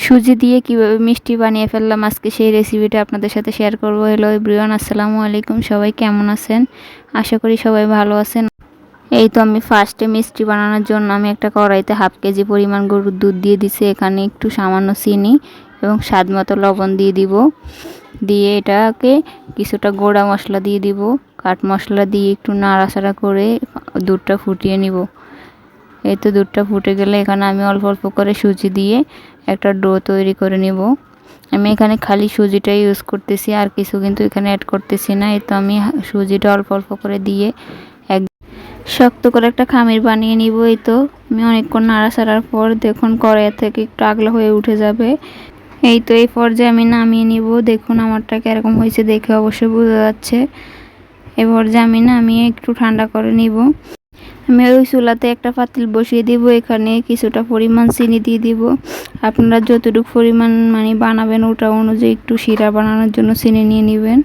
সুজি দিয়ে কিভাবে মিষ্টি বানিয়ে ফেললাম আজকে সেই রেসিপিটা আপনাদের সাথে শেয়ার করব। হ্যালো এভরিওয়ান, আসসালামু আলাইকুম। সবাই কেমন আছেন? আশা করি সবাই ভালো আছেন। এই তো আমি ফার্স্টে মিষ্টি বানানোর জন্য আমি একটা কড়াইতে হাফ কেজি পরিমাণ গরুর দুধ দিয়ে দিছি। এখানে একটু সামান্য চিনি এবং স্বাদ মতো লবণ দিয়ে দিব। দিয়ে এটাকে কিছুটা গোড়া মশলা দিয়ে দিব, কাঠ মশলা দিয়ে একটু নাড়াচাড়া করে দুধটা ফুটিয়ে নিব। এই তো দুধটা ফুটে গেলে এখানে আমি অল্প অল্প করে সুজি দিয়ে একটা ডো তৈরি করে নিব। আমি এখানে খালি সুজিটাই ইউজ করতেছি, আর কিছু কিন্তু এখানে অ্যাড করতেছি না। এই তো আমি সুজিটা অল্প অল্প করে দিয়ে এক শক্ত করে একটা খামির বানিয়ে নিব। এই তো আমি অনেকক্ষণ নাড়াচাড়ার পর দেখুন কড়াই থেকে একটু আগলা হয়ে উঠে যাবে। এই তো এই পর্যায়ে আমি নামিয়ে নিব। দেখুন আমারটা কিরকম হয়েছে দেখে অবশ্যই বোঝা যাচ্ছে। এই পর্যায়ে আমি নামিয়ে একটু ঠান্ডা করে নিব। আমি ওই চুলাতে একটা পাতিল বসিয়ে দিব। এখানে কিছুটা পরিমাণ চিনি দিয়ে দিব। আপনারা যতটুকু পরিমাণ বানাবেন ওটা অনুযায়ী একটু শিরা বানানোর জন্য চিনি নিয়ে নেবেন।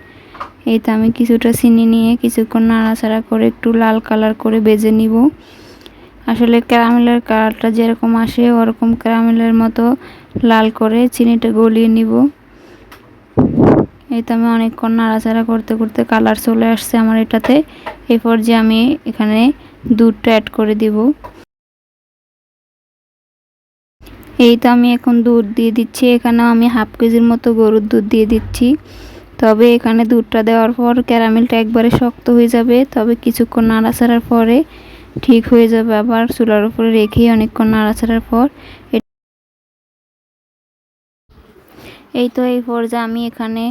এই তো আমি কিছুটা চিনি নিয়ে কিছুক্ষণ নাড়াচাড়া করে একটু লাল কালার করে ভেজে নিব। আসলে ক্যারামেলের কালারটা যেরকম আসে ওরকম ক্যারামেলের মতো লাল করে চিনিটা গলিয়ে নিব। এই তো আমি অনেকক্ষণ নাড়াচাড়া করতে করতে কালার চলে আসছে আমার এটাতে। এই পর্যায়ে আমি এখানে দুধটা অ্যাড করে দিব। এই তো আমি এখন দুধ দিয়ে দিচ্ছি। এখানেও আমি হাফ কেজির মতো গরুর দুধ দিয়ে দিচ্ছি। তবে এখানে দুধটা দেওয়ার পর ক্যারামেলটা একবারে শক্ত হয়ে যাবে, তবে কিছুক্ষণ নাড়াচাড়ার পরে ঠিক হয়ে যাবে। আবার চুলার উপরে রেখে অনেকক্ষণ নাড়াচাড়ার পর এই তো এই পর্যায়ে আমি এখানে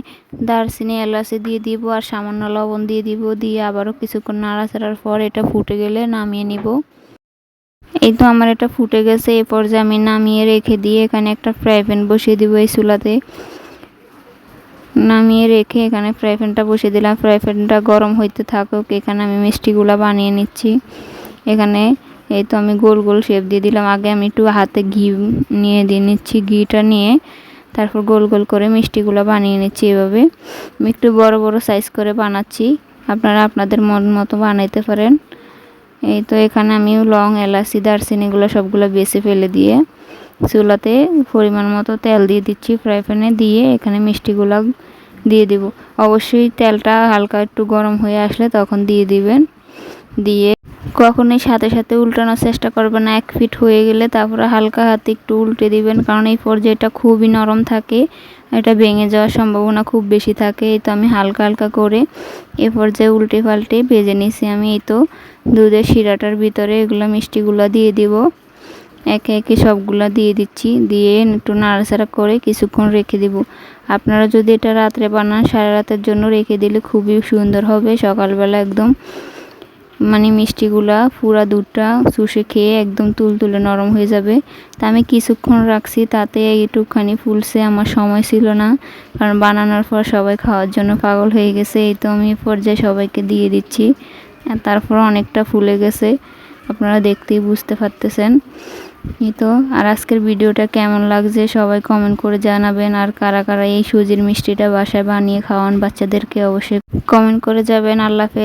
দারচিনি এলাচি দিয়ে দিব আর সামান্য লবণ দিয়ে দিব। দিয়ে আবারও কিছুক্ষণ নাড়াচাড়ার পর এটা ফুটে গেলে নামিয়ে নিব। এই তো আমার এটা ফুটে গেছে। এই পর্যায়ে আমি নামিয়ে রেখে দিয়ে এখানে একটা ফ্রাই প্যান বসিয়ে দিব। এই চুলাতে নামিয়ে রেখে এখানে ফ্রাই প্যানটা বসিয়ে দিলাম। ফ্রাই প্যানটা গরম হইতে থাকুক। এখানে আমি মিষ্টিগুলা বানিয়ে নিচ্ছি। এখানে এই তো আমি গোল গোল শেপ দিয়ে দিলাম। আগে আমি একটু হাতে ঘি নিয়ে দিয়ে নিচ্ছি। ঘিটা নিয়ে তারপর গোল গোল করে মিষ্টিগুলো বানিয়ে নিচ্ছি। এভাবে আমি একটু বড় বড় সাইজ করে বানাচ্ছি, আপনারা আপনাদের মন মতো বানাইতে পারেন। এই তো এখানে আমি লং এলাচি দারচিনিগুলো সবগুলো বেছে ফেলে দিয়ে চুলাতে পরিমাণ মতো তেল দিয়ে দিচ্ছি। ফ্রাই প্যানে দিয়ে এখানে মিষ্টিগুলো দিয়ে দিব। অবশ্যই তেলটা হালকা একটু গরম হয়ে আসলে তখন দিয়ে দিবেন। দিয়ে কখনোই সাথে সাথে উল্টানোর চেষ্টা করবেন না। এক ফিট হয়ে গেলে তারপরে হালকা হাতে একটু উল্টে দিবেন, কারণ এই পর্যায়টা খুবই নরম থাকে, এটা ভেঙে যাওয়ার সম্ভাবনা খুব বেশি থাকে। এই তো আমি হালকা হালকা করে এ পর্যায়ে উল্টে পাল্টে ভেজে নিছি। আমি এই তো দুধের শিরাটার ভিতরে এগুলো মিষ্টিগুলো দিয়ে দিব। একে একে সবগুলা দিয়ে দিচ্ছি। দিয়ে একটু নাড়াচাড়া করে কিছুক্ষণ রেখে দিব। আপনারা যদি এটা রাত্রে বানান সারা রাতের জন্য রেখে দিলে খুবই সুন্দর হবে। সকালবেলা একদম মিষ্টিগুলা পুরা দুধটা চুষে খেয়ে একদম তুলতুলে নরম হয়ে যাবে। তা আমি কিছুক্ষণ রাখছি, তাতে একটুখানি ফুলছে। আমার সময় ছিল না, কারণ বানানোর পর সবাই খাওয়ার জন্য পাগল হয়ে গেছে। এই তো আমি পর্যায়ে সবাইকে দিয়ে দিচ্ছি। তারপর অনেকটা ফুলে গেছে, আপনারা দেখতেই বুঝতে পারতেছেন। এই তো আর আজকের ভিডিওটা কেমন লাগছে সবাই কমেন্ট করে জানাবেন। আর কারা কারা এই সুজির মিষ্টিটা বাসায় বানিয়ে খাওয়ান বাচ্চাদেরকে অবশ্যই কমেন্ট করে যাবেন। আল্লাহ হাফেজ।